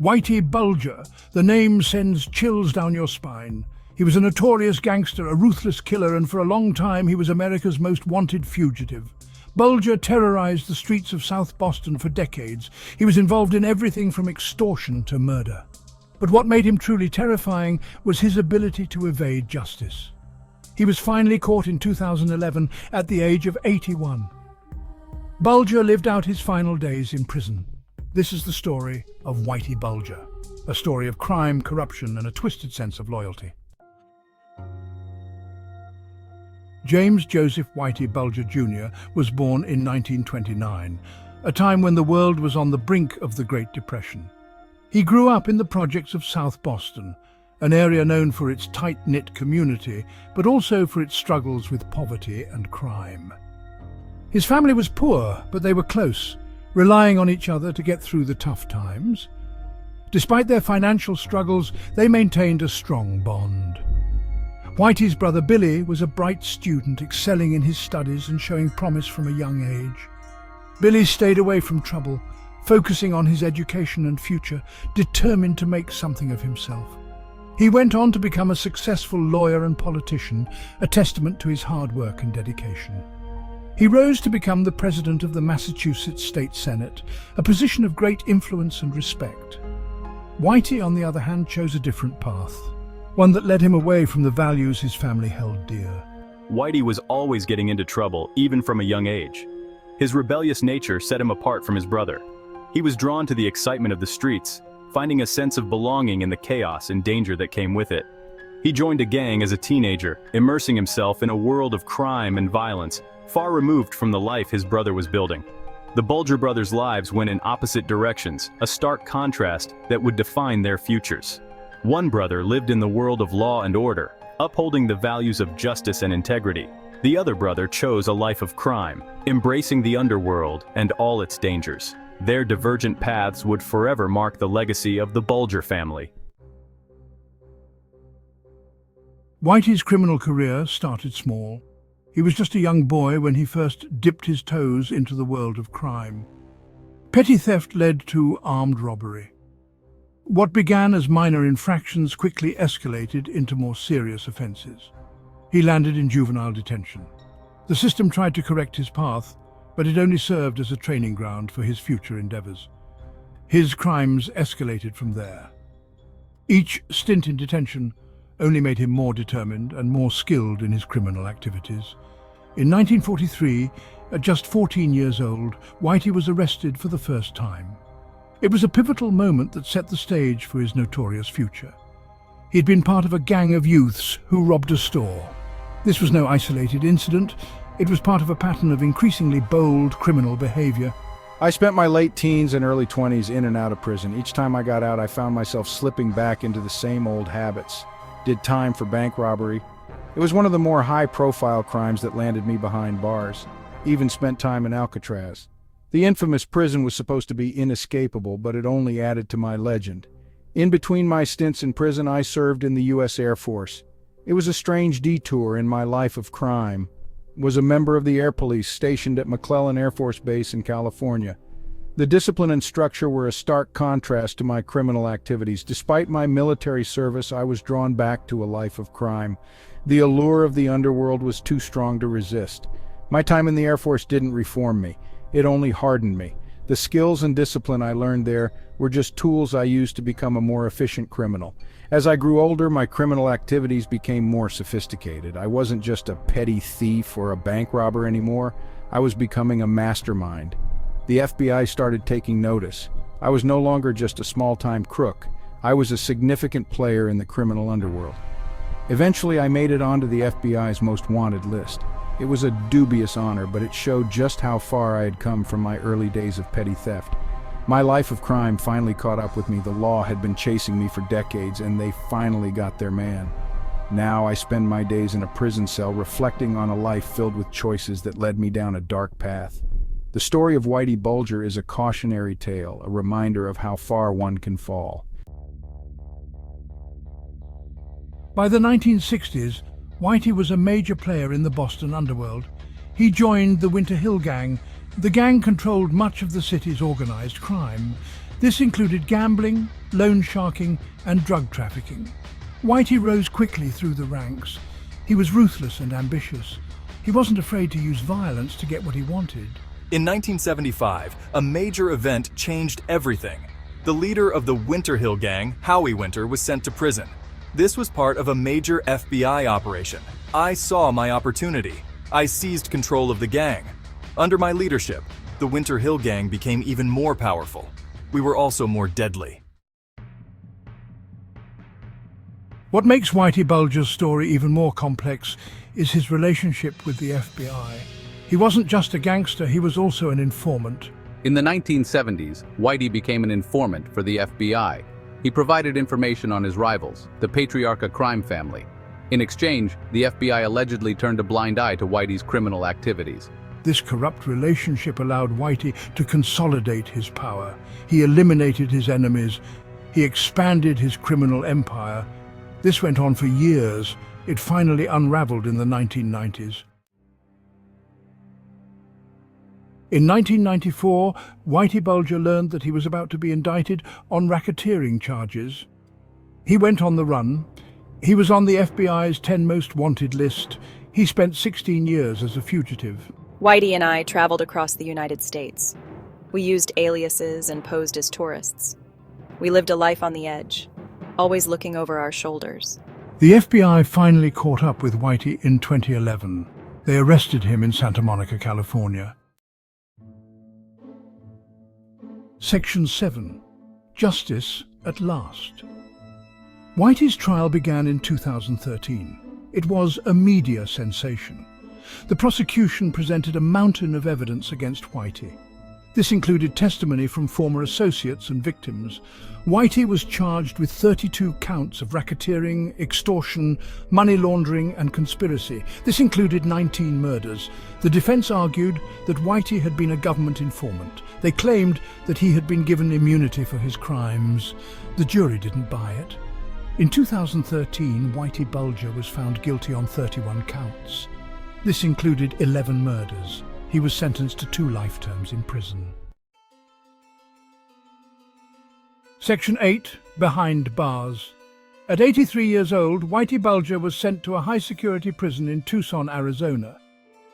Whitey Bulger. The name sends chills down your spine. He was a notorious gangster, a ruthless killer, and for a long time he was America's most wanted fugitive. Bulger terrorized the streets of South Boston for decades. He was involved in everything from extortion to murder. But what made him truly terrifying was his ability to evade justice. He was finally caught in 2011 at the age of 81. Bulger lived out his final days in prison. This is the story of Whitey Bulger, a story of crime, corruption, and a twisted sense of loyalty. James Joseph Whitey Bulger Jr. was born in 1929, a time when the world was on the brink of the Great Depression. He grew up in the projects of South Boston, an area known for its tight-knit community, but also for its struggles with poverty and crime. His family was poor, but they were close, relying on each other to get through the tough times. Despite their financial struggles, they maintained a strong bond. Whitey's brother Billy was a bright student, excelling in his studies and showing promise from a young age. Billy stayed away from trouble, focusing on his education and future, determined to make something of himself. He went on to become a successful lawyer and politician, a testament to his hard work and dedication. He rose to become the president of the Massachusetts State Senate, a position of great influence and respect. Whitey, on the other hand, chose a different path, one that led him away from the values his family held dear. Whitey was always getting into trouble, even from a young age. His rebellious nature set him apart from his brother. He was drawn to the excitement of the streets, finding a sense of belonging in the chaos and danger that came with it. He joined a gang as a teenager, immersing himself in a world of crime and violence, far removed from the life his brother was building. The Bulger brothers' lives went in opposite directions, a stark contrast that would define their futures. One brother lived in the world of law and order, upholding the values of justice and integrity. The other brother chose a life of crime, embracing the underworld and all its dangers. Their divergent paths would forever mark the legacy of the Bulger family. Whitey's criminal career started small. He was just a young boy when he first dipped his toes into the world of crime. Petty theft led to armed robbery. What began as minor infractions quickly escalated into more serious offenses. He landed in juvenile detention. The system tried to correct his path, but it only served as a training ground for his future endeavors. His crimes escalated from there. Each stint in detention only made him more determined and more skilled in his criminal activities. In 1943, at just 14 years old, Whitey was arrested for the first time. It was a pivotal moment that set the stage for his notorious future. He'd been part of a gang of youths who robbed a store. This was no isolated incident. It was part of a pattern of increasingly bold criminal behavior. I spent my late teens and early 20s in and out of prison. Each time I got out, I found myself slipping back into the same old habits. Did time for bank robbery. It was one of the more high-profile crimes that landed me behind bars. Even spent time in Alcatraz. The infamous prison was supposed to be inescapable, but it only added to my legend. In between my stints in prison, I served in the U.S. Air Force. It was a strange detour in my life of crime. Was a member of the Air Police stationed at McClellan Air Force Base in California. The discipline and structure were a stark contrast to my criminal activities. Despite my military service, I was drawn back to a life of crime. The allure of the underworld was too strong to resist. My time in the Air Force didn't reform me. It only hardened me. The skills and discipline I learned there were just tools I used to become a more efficient criminal. As I grew older, my criminal activities became more sophisticated. I wasn't just a petty thief or a bank robber anymore. I was becoming a mastermind. The FBI started taking notice. I was no longer just a small-time crook. I was a significant player in the criminal underworld. Eventually, I made it onto the FBI's most wanted list. It was a dubious honor, but it showed just how far I had come from my early days of petty theft. My life of crime finally caught up with me. The law had been chasing me for decades, and they finally got their man. Now I spend my days in a prison cell reflecting on a life filled with choices that led me down a dark path. The story of Whitey Bulger is a cautionary tale, a reminder of how far one can fall. By the 1960s, Whitey was a major player in the Boston underworld. He joined the Winter Hill Gang. The gang controlled much of the city's organized crime. This included gambling, loan sharking, and drug trafficking. Whitey rose quickly through the ranks. He was ruthless and ambitious. He wasn't afraid to use violence to get what he wanted. In 1975, a major event changed everything. The leader of the Winter Hill Gang, Howie Winter, was sent to prison. This was part of a major FBI operation. I saw my opportunity. I seized control of the gang. Under my leadership, the Winter Hill Gang became even more powerful. We were also more deadly. What makes Whitey Bulger's story even more complex is his relationship with the FBI. He wasn't just a gangster, he was also an informant. In the 1970s, Whitey became an informant for the FBI. He provided information on his rivals, the Patriarca crime family. In exchange, the FBI allegedly turned a blind eye to Whitey's criminal activities. This corrupt relationship allowed Whitey to consolidate his power. He eliminated his enemies. He expanded his criminal empire. This went on for years. It finally unraveled in the 1990s. In 1994, Whitey Bulger learned that he was about to be indicted on racketeering charges. He went on the run. He was on the FBI's 10 most wanted list. He spent 16 years as a fugitive. Whitey and I traveled across the United States. We used aliases and posed as tourists. We lived a life on the edge, always looking over our shoulders. The FBI finally caught up with Whitey in 2011. They arrested him in Santa Monica, California. Section 7. Justice at Last. Whitey's trial began in 2013. It was a media sensation. The prosecution presented a mountain of evidence against Whitey. This included testimony from former associates and victims. Whitey was charged with 32 counts of racketeering, extortion, money laundering, and conspiracy. This included 19 murders. The defense argued that Whitey had been a government informant. They claimed that he had been given immunity for his crimes. The jury didn't buy it. In 2013, Whitey Bulger was found guilty on 31 counts. This included 11 murders. He was sentenced to 2 life terms in prison. Section 8. Behind Bars. At 83 years old, Whitey Bulger was sent to a high-security prison in Tucson, Arizona.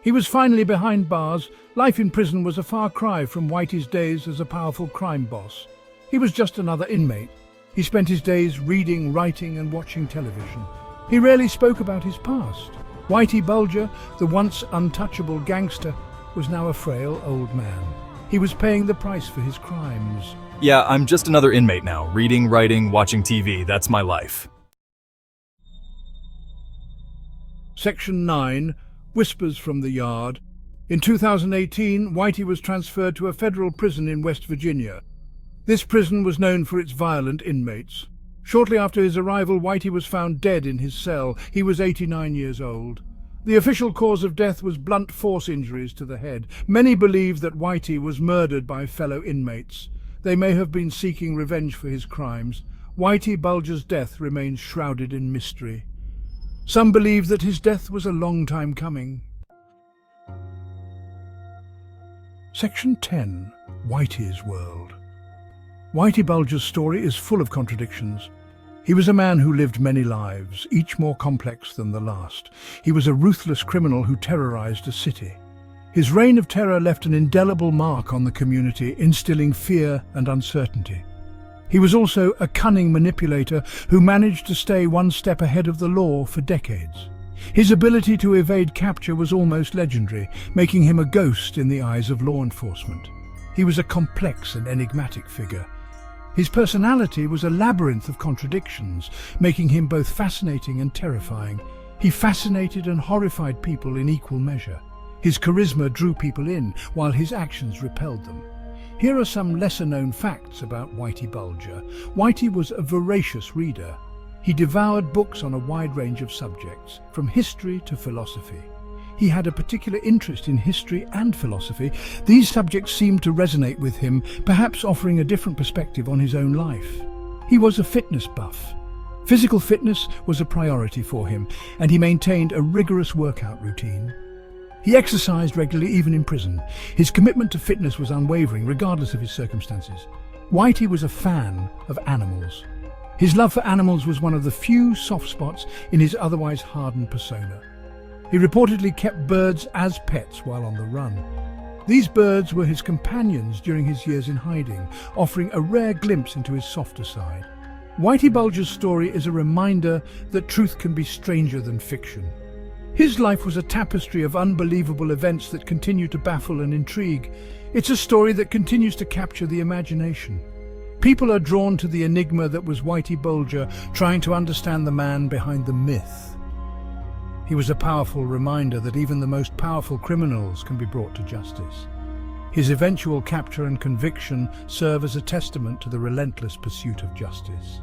He was finally behind bars. Life in prison was a far cry from Whitey's days as a powerful crime boss. He was just another inmate. He spent his days reading, writing, and watching television. He rarely spoke about his past. Whitey Bulger, the once untouchable gangster, was now a frail old man. He was paying the price for his crimes. Yeah, I'm just another inmate now. Reading, writing, watching TV, that's my life. Section 9. Whispers from the Yard. In 2018, Whitey was transferred to a federal prison in West Virginia. This prison was known for its violent inmates. Shortly after his arrival, Whitey was found dead in his cell. He was 89 years old. The official cause of death was blunt force injuries to the head. Many believe that Whitey was murdered by fellow inmates. They may have been seeking revenge for his crimes. Whitey Bulger's death remains shrouded in mystery. Some believe that his death was a long time coming. Section 10. Whitey's World. Whitey Bulger's story is full of contradictions. He was a man who lived many lives, each more complex than the last. He was a ruthless criminal who terrorized a city. His reign of terror left an indelible mark on the community, instilling fear and uncertainty. He was also a cunning manipulator who managed to stay one step ahead of the law for decades. His ability to evade capture was almost legendary, making him a ghost in the eyes of law enforcement. He was a complex and enigmatic figure. His personality was a labyrinth of contradictions, making him both fascinating and terrifying. He fascinated and horrified people in equal measure. His charisma drew people in, while his actions repelled them. Here are some lesser-known facts about Whitey Bulger. Whitey was a voracious reader. He devoured books on a wide range of subjects, from history to philosophy. He had a particular interest in history and philosophy. These subjects seemed to resonate with him, perhaps offering a different perspective on his own life. He was a fitness buff. Physical fitness was a priority for him, and he maintained a rigorous workout routine. He exercised regularly even in prison. His commitment to fitness was unwavering, regardless of his circumstances. Whitey was a fan of animals. His love for animals was one of the few soft spots in his otherwise hardened persona. He reportedly kept birds as pets while on the run. These birds were his companions during his years in hiding, offering a rare glimpse into his softer side. Whitey Bulger's story is a reminder that truth can be stranger than fiction. His life was a tapestry of unbelievable events that continue to baffle and intrigue. It's a story that continues to capture the imagination. People are drawn to the enigma that was Whitey Bulger, trying to understand the man behind the myth. He was a powerful reminder that even the most powerful criminals can be brought to justice. His eventual capture and conviction serve as a testament to the relentless pursuit of justice.